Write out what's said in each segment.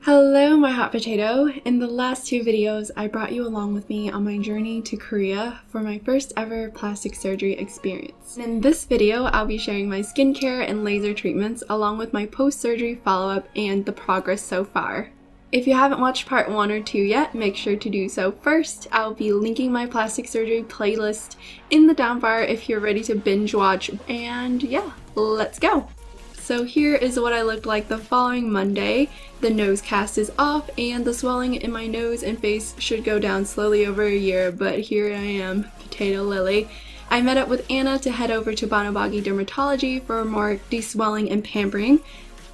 Hello my hot potato! In the last two videos, I brought you along with me on my journey to Korea for my first ever plastic surgery experience. And in this video, I'll be sharing my skincare and laser treatments along with my post-surgery follow-up and the progress so far. If you haven't watched part 1 or 2 yet, make sure to do so first. I'll be linking my plastic surgery playlist in the down bar if you're ready to binge watch, and yeah, let's go! So here is what I looked like the following Monday. The nose cast is off and the swelling in my nose and face should go down slowly over a year, but here I am, Potato Lily. I met up with Anna to head over to Bagi Dermatology for more deswelling and pampering.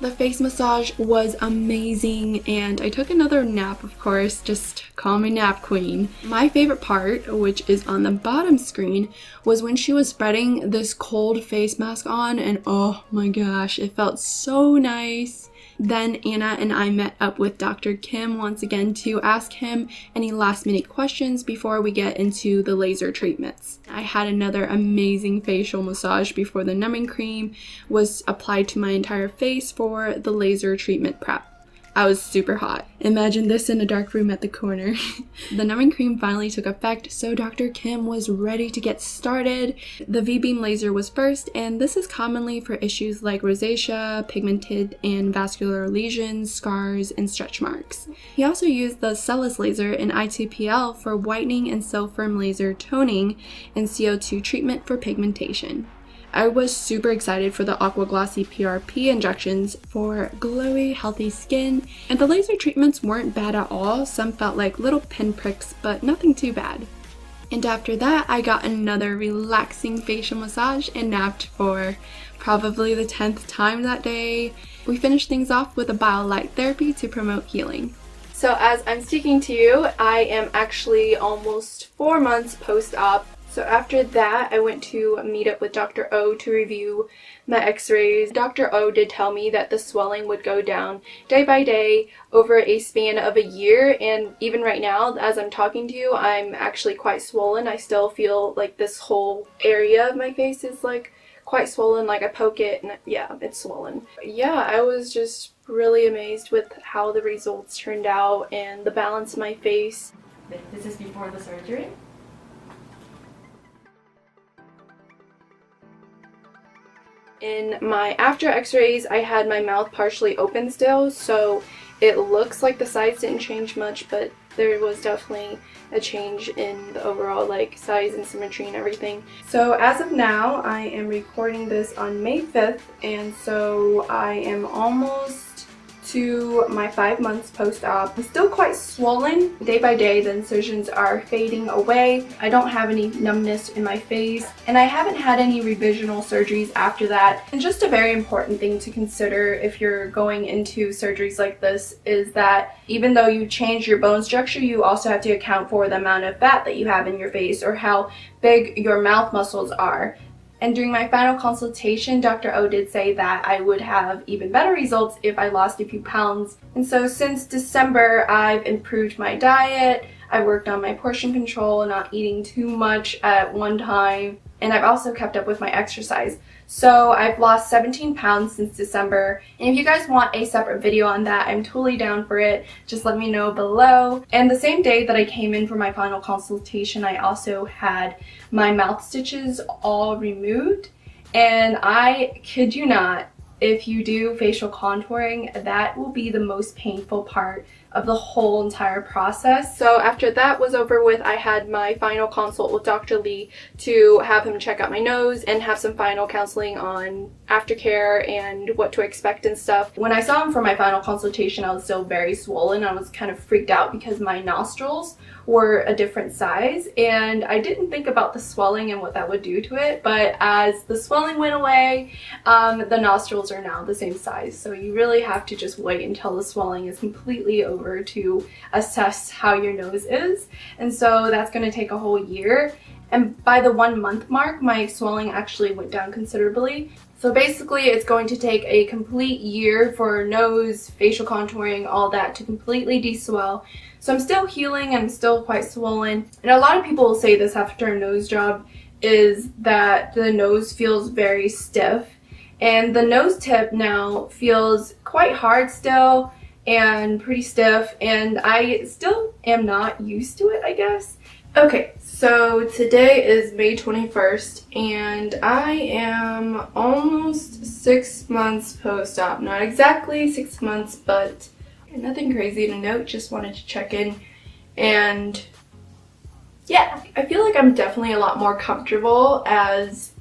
The face massage was amazing and I took another nap, of course, just call me nap queen. My favorite part, which is on the bottom screen, was when she was spreading this cold face mask on and oh my gosh, it felt so nice. Then Anna and I met up with Dr. Kim once again to ask him any last minute questions before we get into the laser treatments. I had another amazing facial massage before the numbing cream was applied to my entire face for the laser treatment prep. I was super hot. Imagine this in a dark room at the corner. The numbing cream finally took effect, so Dr. Kim was ready to get started. The V-beam laser was first, and this is commonly for issues like rosacea, pigmented and vascular lesions, scars, and stretch marks. He also used the Cellus laser in I2PL for whitening and cell firm laser toning and CO2 treatment for pigmentation. I was super excited for the Aqua Glossy PRP injections for glowy, healthy skin, and the laser treatments weren't bad at all. Some felt like little pinpricks, but nothing too bad. And after that, I got another relaxing facial massage and napped for probably the 10th time that day. We finished things off with a BioLight therapy to promote healing. So as I'm speaking to you, I am actually almost 4 months post-op. So after that, I went to meet up with Dr. O to review my x-rays. Dr. O did tell me that the swelling would go down day by day over a span of a year, and even right now, as I'm talking to you, I'm actually quite swollen. I still feel like this whole area of my face is like quite swollen, like I poke it and yeah, it's swollen. Yeah, I was just really amazed with how the results turned out and the balance of my face. This is before the surgery? In my after x-rays, I had my mouth partially open still, so it looks like the size didn't change much, but there was definitely a change in the overall like size and symmetry and everything. So as of now, I am recording this on May 5th, and so I am almost to my 5 months post-op. I'm still quite swollen. Day by day, the incisions are fading away. I don't have any numbness in my face, and I haven't had any revisional surgeries after that. And just a very important thing to consider if you're going into surgeries like this is that even though you change your bone structure, you also have to account for the amount of fat that you have in your face or how big your mouth muscles are. And during my final consultation, Dr. O did say that I would have even better results if I lost a few pounds. And so since December, I've improved my diet, I worked on my portion control, not eating too much at one time, and I've also kept up with my exercise. So I've lost 17 pounds since December, and if you guys want a separate video on that, I'm totally down for it. Just let me know below. And the same day that I came in for my final consultation, I also had my mouth stitches all removed, and I kid you not, if you do facial contouring, that will be the most painful part of the whole entire process. So after that was over with, I had my final consult with Dr. Lee to have him check out my nose and have some final counseling on aftercare and what to expect and stuff. When I saw him for my final consultation, I was still very swollen. I was kind of freaked out because my nostrils were a different size, and I didn't think about the swelling and what that would do to it, but as the swelling went away, the nostrils are now the same size. So you really have to just wait until the swelling is completely over to assess how your nose is, and so that's going to take a whole year. And by the 1 month mark, my swelling actually went down considerably. So basically, it's going to take a complete year for nose, facial contouring, all that to completely deswell. So I'm still healing, I'm still quite swollen. And a lot of people will say this after a nose job, is that the nose feels very stiff. And the nose tip now feels quite hard still. and pretty stiff, and I still am not used to it, I guess. Okay, so today is May 21st, and I am almost 6 months post-op. Not exactly 6 months, but nothing crazy to note, just wanted to check in. And yeah, I feel like I'm definitely a lot more comfortable as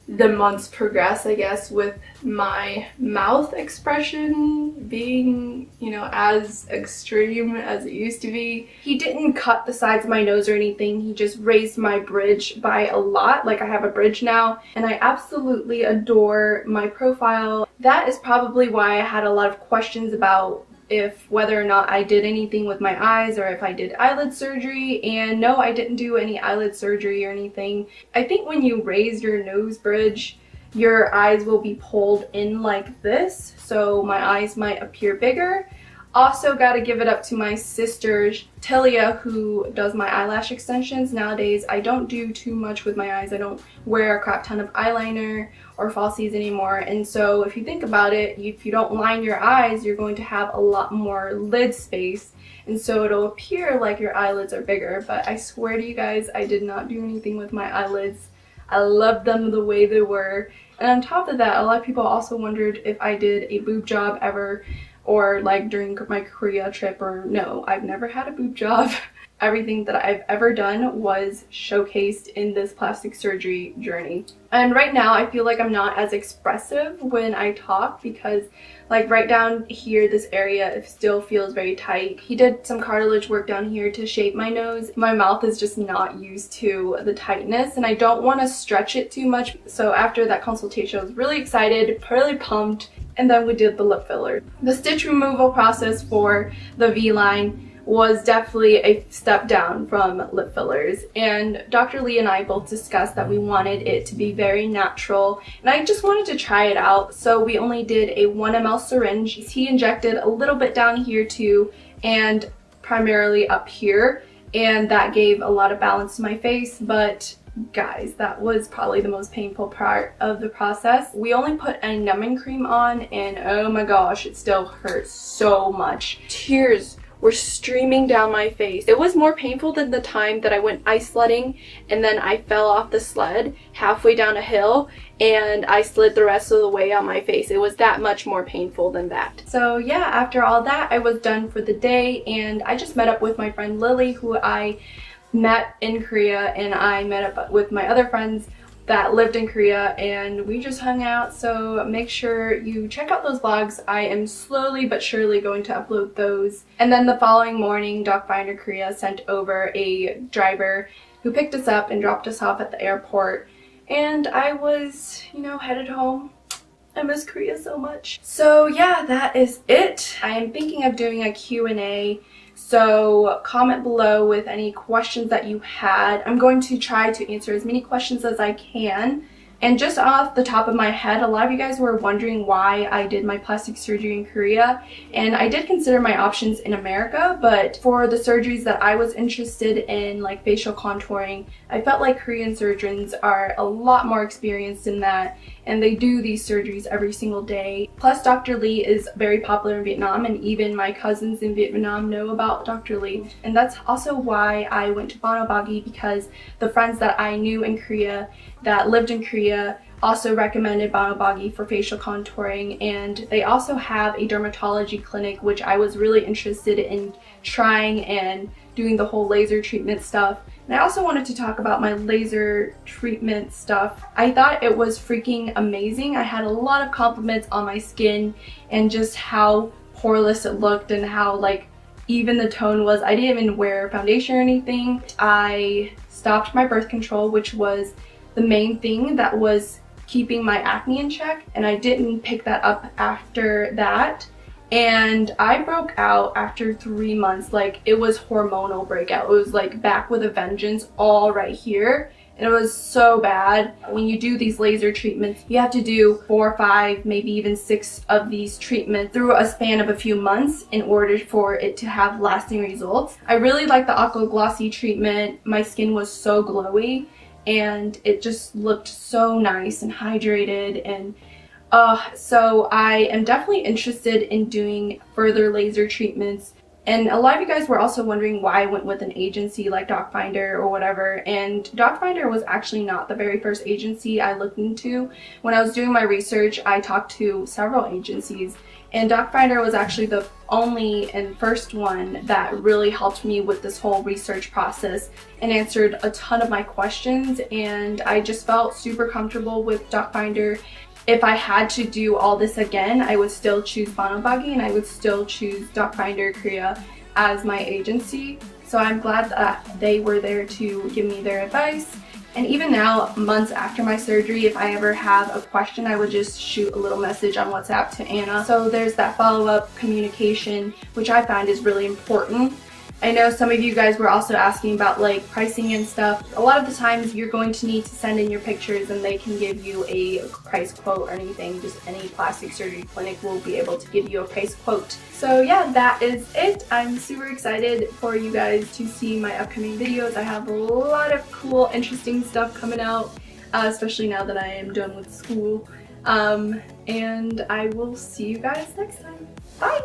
the months progress, I guess, with my mouth expression being, you know, as extreme as it used to be. He didn't cut the sides of my nose or anything, he just raised my bridge by a lot. Like, I have a bridge now, and I absolutely adore my profile. That is probably why I had a lot of questions about whether or not I did anything with my eyes or if I did eyelid surgery, and no, I didn't do any eyelid surgery or anything. I think when you raise your nose bridge, your eyes will be pulled in like this, so my eyes might appear bigger. Also gotta give it up to my sister Talia, who does my eyelash extensions. Nowadays I don't do too much with my eyes. I don't wear a crap ton of eyeliner or falsies anymore, and so if you think about it, if you don't line your eyes, you're going to have a lot more lid space, and so it'll appear like your eyelids are bigger. But I swear to you guys, I did not do anything with my eyelids. I love them the way they were. And on top of that, a lot of people also wondered if I did a boob job ever, or like during my Korea trip, or no, I've never had a boob job. Everything that I've ever done was showcased in this plastic surgery journey. And right now I feel like I'm not as expressive when I talk, because like right down here, this area, it still feels very tight. He did some cartilage work down here to shape my nose. My mouth is just not used to the tightness, and I don't want to stretch it too much. So after that consultation, I was really excited, really pumped, and then we did the lip filler. The stitch removal process for the V-line was definitely a step down from lip fillers, and Dr. Lee and I both discussed that we wanted it to be very natural, and I just wanted to try it out. So we only did a 1 ml syringe. He injected a little bit down here too, and primarily up here, and that gave a lot of balance to my face. But guys, that was probably the most painful part of the process. We only put a numbing cream on, and oh my gosh, it still hurts so much. Tears were streaming down my face. It was more painful than the time that I went ice sledding and then I fell off the sled halfway down a hill and I slid the rest of the way on my face. It was that much more painful than that. So yeah, after all that, I was done for the day, and I just met up with my friend Lili, who I met in Korea, and I met up with my other friends that lived in Korea, and we just hung out. So make sure you check out those vlogs. I am slowly but surely going to upload those. And then the following morning, Docfinderkorea sent over a driver who picked us up and dropped us off at the airport, and I was, you know, headed home. I miss Korea so much. So yeah, that is it. I am thinking of doing a Q&A. So comment below with any questions that you had. I'm going to try to answer as many questions as I can. And just off the top of my head, a lot of you guys were wondering why I did my plastic surgery in Korea, and I did consider my options in America, but for the surgeries that I was interested in, like facial contouring, I felt like Korean surgeons are a lot more experienced in that, and they do these surgeries every single day. Plus, Dr. Lee is very popular in Vietnam, and even my cousins in Vietnam know about Dr. Lee. And that's also why I went to Bagi, because the friends that I knew in Korea that lived in Korea also recommended Bagi for facial contouring, and they also have a dermatology clinic, which I was really interested in trying and doing the whole laser treatment stuff. And I also wanted to talk about my laser treatment stuff. I thought it was freaking amazing. I had a lot of compliments on my skin and just how poreless it looked and how like even the tone was. I didn't even wear foundation or anything. I stopped my birth control, which was the main thing that was keeping my acne in check, and I didn't pick that up after that. And I broke out after 3 months. Like, it was hormonal breakout. It was like back with a vengeance, all right here, and it was so bad. When you do these laser treatments, you have to do 4 or 5, maybe even 6 of these treatments through a span of a few months in order for it to have lasting results. I really like the aqua glossy treatment. My skin was so glowy, and it just looked so nice and hydrated, and So I am definitely interested in doing further laser treatments. And a lot of you guys were also wondering why I went with an agency like Docfinder or whatever. And Docfinder was actually not the very first agency I looked into. When I was doing my research, I talked to several agencies. And Docfinder was actually the only and first one that really helped me with this whole research process and answered a ton of my questions. And I just felt super comfortable with Docfinder. If I had to do all this again, I would still choose Bagi and I would still choose Docfinderkorea as my agency. So I'm glad that they were there to give me their advice. And even now, months after my surgery, if I ever have a question, I would just shoot a little message on WhatsApp to Anna. So there's that follow-up communication, which I find is really important. I know some of you guys were also asking about like pricing and stuff. A lot of the times you're going to need to send in your pictures and they can give you a price quote or anything. Just any plastic surgery clinic will be able to give you a price quote. So yeah, that is it. I'm super excited for you guys to see my upcoming videos. I have a lot of cool, interesting stuff coming out, especially now that I am done with school. And I will see you guys next time. Bye!